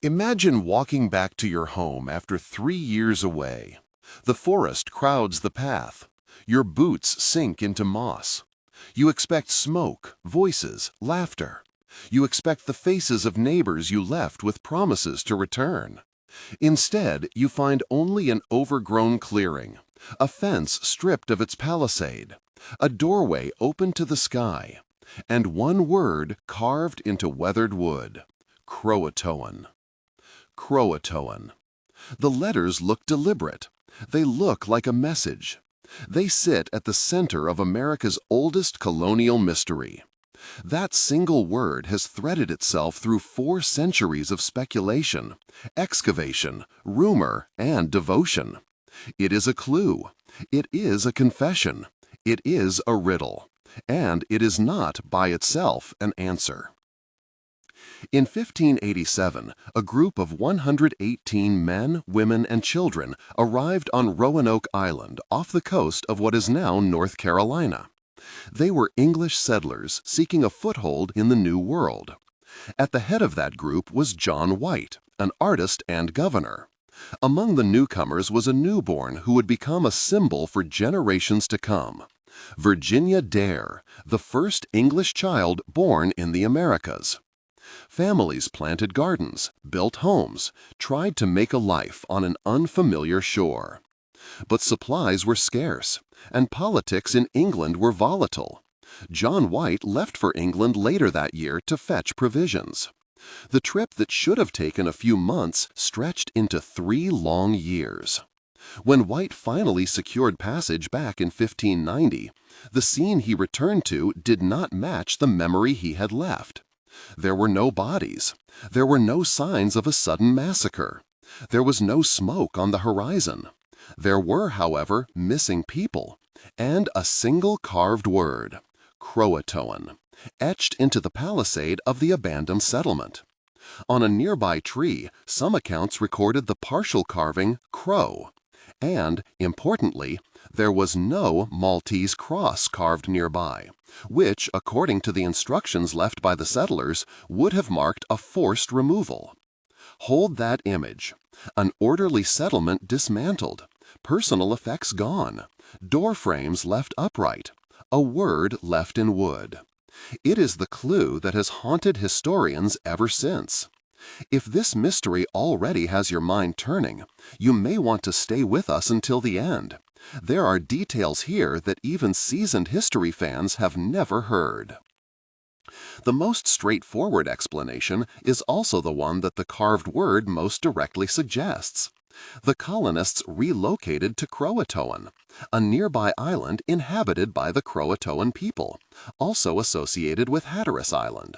Imagine walking back to your home after 3 years away. The forest crowds the path. Your boots sink into moss. You expect smoke, voices, laughter. You expect the faces of neighbors you left with promises to return. Instead, you find only an overgrown clearing, a fence stripped of its palisade, a doorway open to the sky, and one word carved into weathered wood: Croatoan. Croatoan. The letters look deliberate. They look like a message. They sit at the center of America's oldest colonial mystery. That single word has threaded itself through 4 centuries of speculation, excavation, rumor, and devotion. It is a clue. It is a confession. It is a riddle. And it is not, by itself, an answer. In 1587, a group of 118 men, women, and children arrived on Roanoke Island off the coast of what is now North Carolina. They were English settlers seeking a foothold in the New World. At the head of that group was John White, an artist and governor. Among the newcomers was a newborn who would become a symbol for generations to come: Virginia Dare, the first English child born in the Americas. Families planted gardens, built homes, tried to make a life on an unfamiliar shore. But supplies were scarce, and politics in England were volatile. John White left for England later that year to fetch provisions. The trip that should have taken a few months stretched into 3 long years. When White finally secured passage back in 1590, the scene he returned to did not match the memory he had left. There were no bodies. There were no signs of a sudden massacre. There was no smoke on the horizon. There were, however, missing people, and a single carved word: Croatoan, etched into the palisade of the abandoned settlement. On a nearby tree, some accounts recorded the partial carving Crow, and, importantly, there was no Maltese cross carved nearby, which, according to the instructions left by the settlers, would have marked a forced removal. Hold that image: an orderly settlement dismantled, personal effects gone, door frames left upright, a word left in wood. It is the clue that has haunted historians ever since. If this mystery already has your mind turning, you may want to stay with us until the end. There are details here that even seasoned history fans have never heard. The most straightforward explanation is also the one that the carved word most directly suggests. The colonists relocated to Croatoan, a nearby island inhabited by the Croatoan people, also associated with Hatteras Island.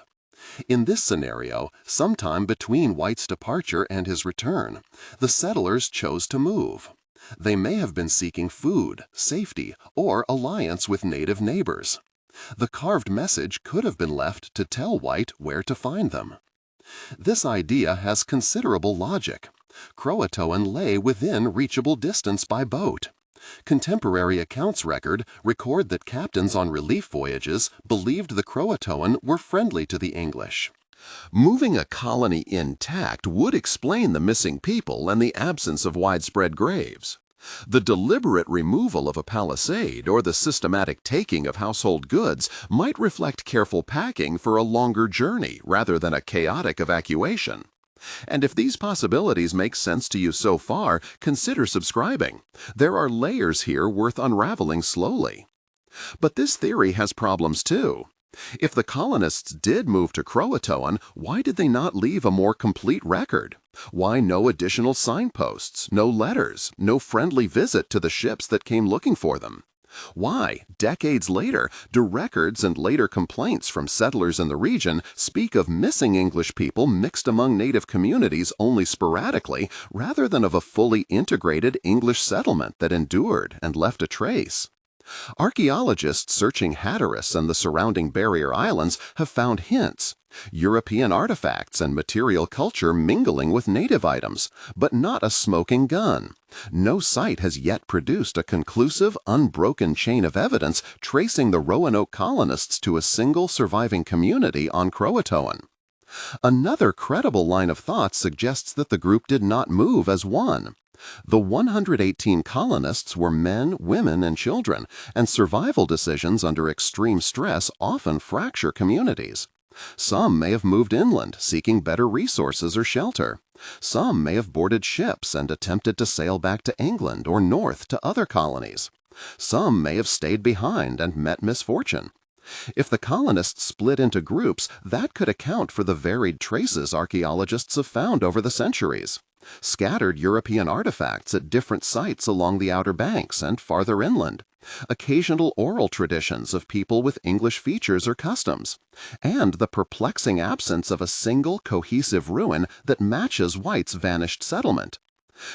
In this scenario, sometime between White's departure and his return, the settlers chose to move. They may have been seeking food, safety, or alliance with native neighbors. The carved message could have been left to tell White where to find them. This idea has considerable logic. Croatoan lay within reachable distance by boat. Contemporary accounts record that captains on relief voyages believed the Croatoan were friendly to the English. Moving a colony intact would explain the missing people and the absence of widespread graves. The deliberate removal of a palisade or the systematic taking of household goods might reflect careful packing for a longer journey rather than a chaotic evacuation. And if these possibilities make sense to you so far, consider subscribing. There are layers here worth unraveling slowly. But this theory has problems too. If the colonists did move to Croatoan, why did they not leave a more complete record? Why no additional signposts, no letters, no friendly visit to the ships that came looking for them? Why, decades later, do records and later complaints from settlers in the region speak of missing English people mixed among native communities only sporadically, rather than of a fully integrated English settlement that endured and left a trace? Archaeologists searching Hatteras and the surrounding barrier islands have found hints: European artifacts and material culture mingling with native items, but not a smoking gun. No site has yet produced a conclusive, unbroken chain of evidence tracing the Roanoke colonists to a single surviving community on Croatoan. Another credible line of thought suggests that the group did not move as one. The 118 colonists were men, women, and children, and survival decisions under extreme stress often fracture communities. Some may have moved inland, seeking better resources or shelter. Some may have boarded ships and attempted to sail back to England or north to other colonies. Some may have stayed behind and met misfortune. If the colonists split into groups, that could account for the varied traces archaeologists have found over the centuries. Scattered European artifacts at different sites along the Outer Banks and farther inland. Occasional oral traditions of people with English features or customs. And the perplexing absence of a single cohesive ruin that matches White's vanished settlement.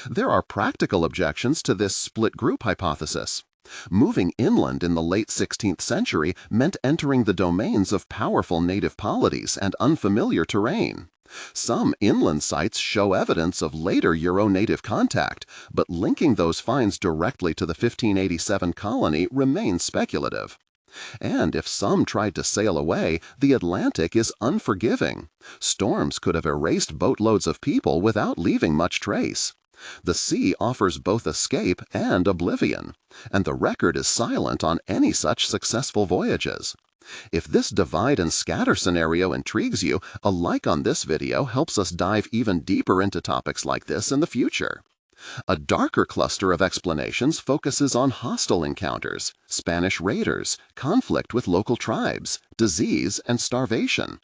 There are practical objections to this split group hypothesis. Moving inland in the late 16th century meant entering the domains of powerful native polities and unfamiliar terrain. Some inland sites show evidence of later Euro-native contact, but linking those finds directly to the 1587 colony remains speculative. And if some tried to sail away, the Atlantic is unforgiving. Storms could have erased boatloads of people without leaving much trace. The sea offers both escape and oblivion, and the record is silent on any such successful voyages. If this divide and scatter scenario intrigues you, a like on this video helps us dive even deeper into topics like this in the future. A darker cluster of explanations focuses on hostile encounters, Spanish raiders, conflict with local tribes, disease, and starvation.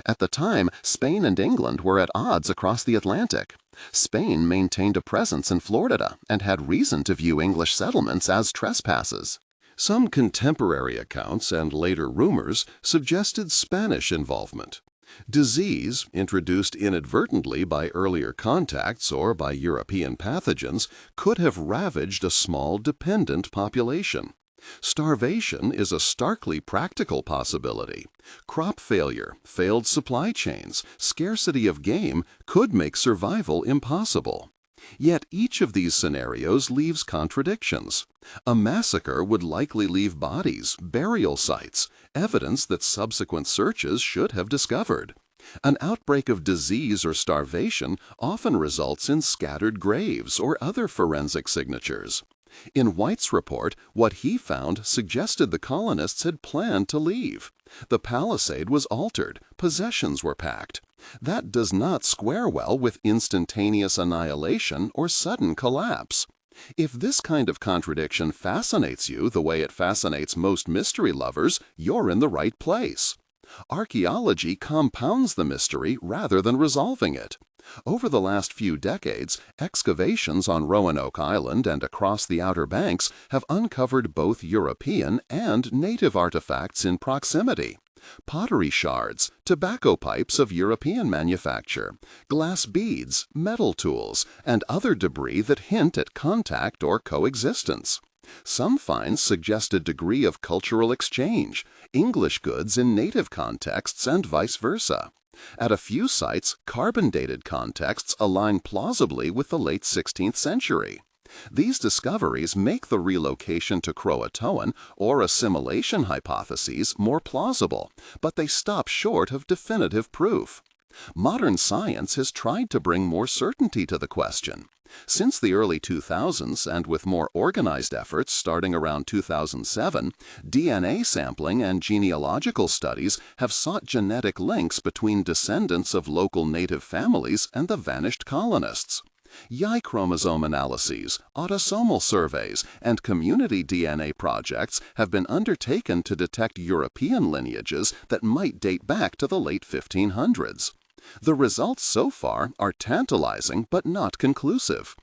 At the time, Spain and England were at odds across the Atlantic. Spain maintained a presence in Florida and had reason to view English settlements as trespasses. Some contemporary accounts and later rumors suggested Spanish involvement. Disease, introduced inadvertently by earlier contacts or by European pathogens, could have ravaged a small dependent population. Starvation is a starkly practical possibility. Crop failure, failed supply chains, scarcity of game could make survival impossible. Yet each of these scenarios leaves contradictions. A massacre would likely leave bodies, burial sites, evidence that subsequent searches should have discovered. An outbreak of disease or starvation often results in scattered graves or other forensic signatures. In White's report, what he found suggested the colonists had planned to leave. The palisade was altered, possessions were packed. That does not square well with instantaneous annihilation or sudden collapse. If this kind of contradiction fascinates you the way it fascinates most mystery lovers, you're in the right place. Archaeology compounds the mystery rather than resolving it. Over the last few decades, excavations on Roanoke Island and across the Outer Banks have uncovered both European and native artifacts in proximity. Pottery shards, tobacco pipes of European manufacture, glass beads, metal tools, and other debris that hint at contact or coexistence. Some finds suggest a degree of cultural exchange, English goods in native contexts and vice versa. At a few sites, carbon-dated contexts align plausibly with the late 16th century. These discoveries make the relocation to Croatoan or assimilation hypotheses more plausible, but they stop short of definitive proof. Modern science has tried to bring more certainty to the question. Since the early 2000s, and with more organized efforts starting around 2007, DNA sampling and genealogical studies have sought genetic links between descendants of local native families and the vanished colonists. Y chromosome analyses, autosomal surveys, and community DNA projects have been undertaken to detect European lineages that might date back to the late 1500s. The results so far are tantalizing but not conclusive.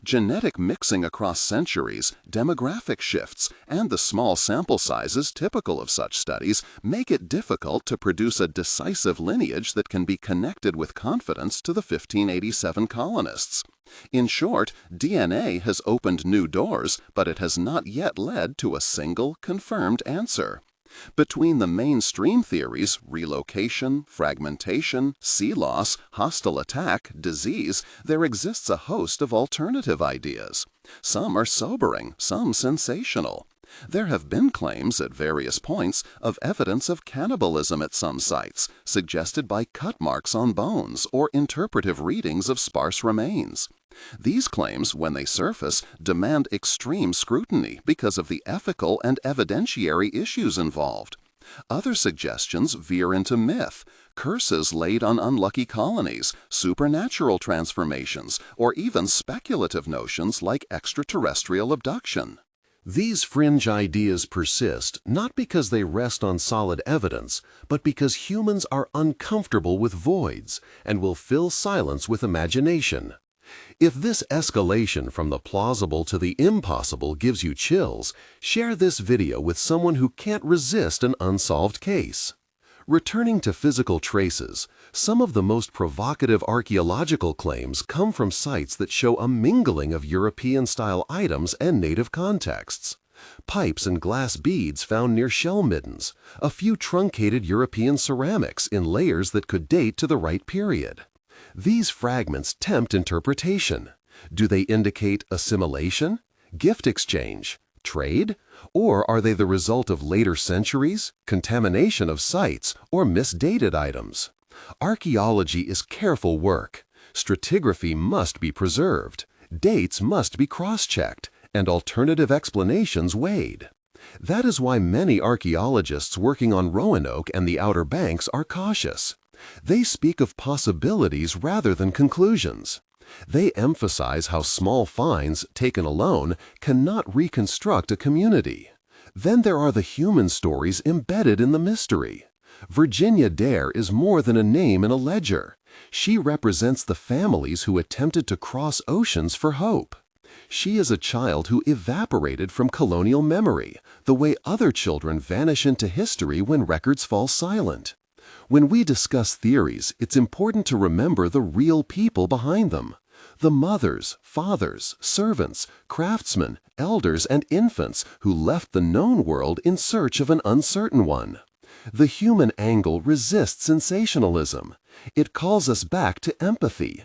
Genetic mixing across centuries, demographic shifts, and the small sample sizes typical of such studies make it difficult to produce a decisive lineage that can be connected with confidence to the 1587 colonists. In short, DNA has opened new doors, but it has not yet led to a single confirmed answer. Between the mainstream theories, relocation, fragmentation, sea loss, hostile attack, disease, there exists a host of alternative ideas. Some are sobering, some sensational. There have been claims at various points of evidence of cannibalism at some sites, suggested by cut marks on bones or interpretive readings of sparse remains. These claims, when they surface, demand extreme scrutiny because of the ethical and evidentiary issues involved. Other suggestions veer into myth, curses laid on unlucky colonies, supernatural transformations, or even speculative notions like extraterrestrial abduction. These fringe ideas persist not because they rest on solid evidence, but because humans are uncomfortable with voids and will fill silence with imagination. If this escalation from the plausible to the impossible gives you chills, share this video with someone who can't resist an unsolved case. Returning to physical traces, some of the most provocative archaeological claims come from sites that show a mingling of European-style items and native contexts. Pipes and glass beads found near shell middens, a few truncated European ceramics in layers that could date to the right period. These fragments tempt interpretation. Do they indicate assimilation, gift exchange, trade? Or are they the result of later centuries, contamination of sites, or misdated items? Archaeology is careful work. Stratigraphy must be preserved. Dates must be cross-checked, and alternative explanations weighed. That is why many archaeologists working on Roanoke and the Outer Banks are cautious. They speak of possibilities rather than conclusions. They emphasize how small finds, taken alone, cannot reconstruct a community. Then there are the human stories embedded in the mystery. Virginia Dare is more than a name in a ledger. She represents the families who attempted to cross oceans for hope. She is a child who evaporated from colonial memory, the way other children vanish into history when records fall silent. When we discuss theories, it's important to remember the real people behind them. The mothers, fathers, servants, craftsmen, elders, and infants who left the known world in search of an uncertain one. The human angle resists sensationalism. It calls us back to empathy.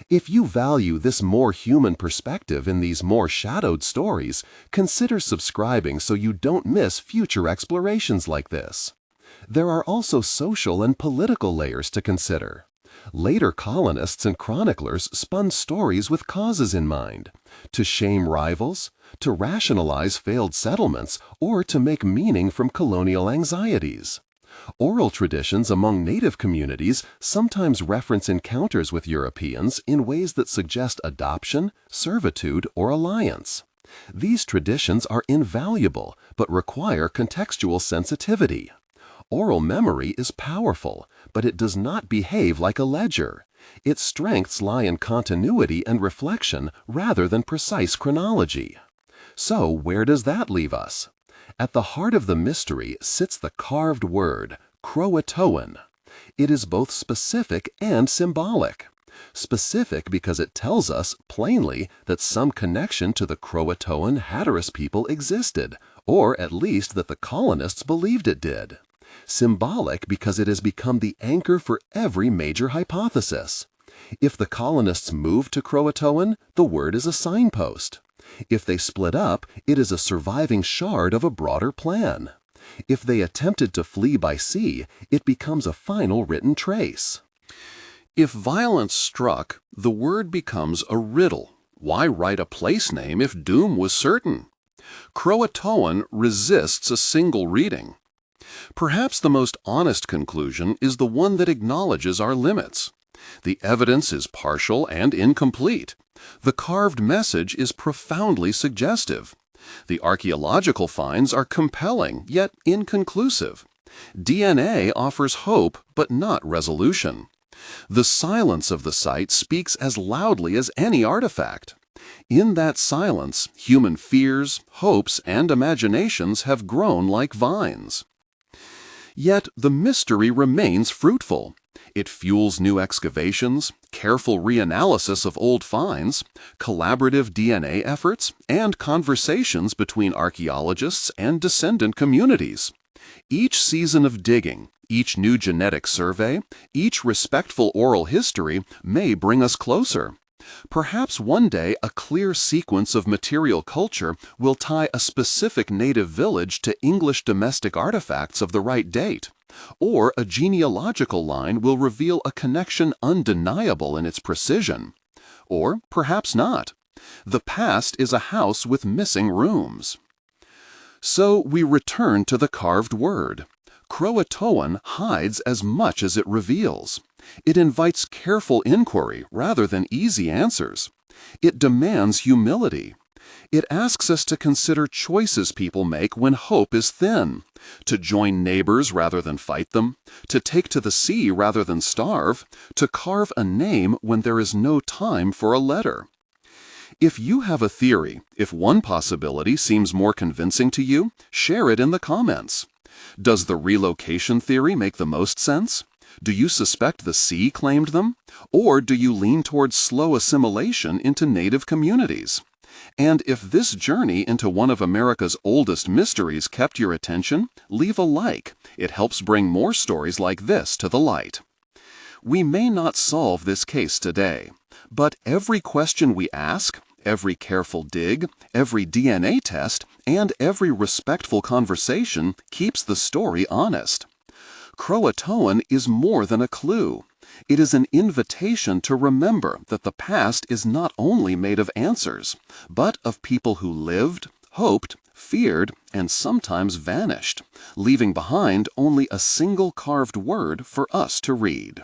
If you value this more human perspective in these more shadowed stories, consider subscribing so you don't miss future explorations like this. There are also social and political layers to consider. Later colonists and chroniclers spun stories with causes in mind, to shame rivals, to rationalize failed settlements, or to make meaning from colonial anxieties. Oral traditions among native communities sometimes reference encounters with Europeans in ways that suggest adoption, servitude, or alliance. These traditions are invaluable but require contextual sensitivity. Oral memory is powerful, but it does not behave like a ledger. Its strengths lie in continuity and reflection rather than precise chronology. So where does that leave us? At the heart of the mystery sits the carved word, Croatoan. It is both specific and symbolic. Specific because it tells us, plainly, that some connection to the Croatoan Hatteras people existed, or at least that the colonists believed it did. Symbolic because it has become the anchor for every major hypothesis. If the colonists moved to Croatoan, the word is a signpost. If they split up, it is a surviving shard of a broader plan. If they attempted to flee by sea, it becomes a final written trace. If violence struck, the word becomes a riddle. Why write a place name if doom was certain? Croatoan resists a single reading. Perhaps the most honest conclusion is the one that acknowledges our limits. The evidence is partial and incomplete. The carved message is profoundly suggestive. The archaeological finds are compelling, yet inconclusive. DNA offers hope, but not resolution. The silence of the site speaks as loudly as any artifact. In that silence, human fears, hopes, and imaginations have grown like vines. Yet the mystery remains fruitful. It fuels new excavations, careful reanalysis of old finds, collaborative DNA efforts, and conversations between archaeologists and descendant communities. Each season of digging, each new genetic survey, each respectful oral history may bring us closer. Perhaps one day a clear sequence of material culture will tie a specific native village to English domestic artifacts of the right date. Or a genealogical line will reveal a connection undeniable in its precision. Or perhaps not. The past is a house with missing rooms. So we return to the carved word. Croatoan hides as much as it reveals. It invites careful inquiry rather than easy answers. It demands humility. It asks us to consider choices people make when hope is thin, to join neighbors rather than fight them, to take to the sea rather than starve, to carve a name when there is no time for a letter. If you have a theory, if one possibility seems more convincing to you, share it in the comments. Does the relocation theory make the most sense? Do you suspect the sea claimed them? Or do you lean towards slow assimilation into native communities? And if this journey into one of America's oldest mysteries kept your attention, leave a like. It helps bring more stories like this to the light. We may not solve this case today, but every question we ask, every careful dig, every DNA test, and every respectful conversation keeps the story honest. Croatoan is more than a clue. It is an invitation to remember that the past is not only made of answers, but of people who lived, hoped, feared, and sometimes vanished, leaving behind only a single carved word for us to read.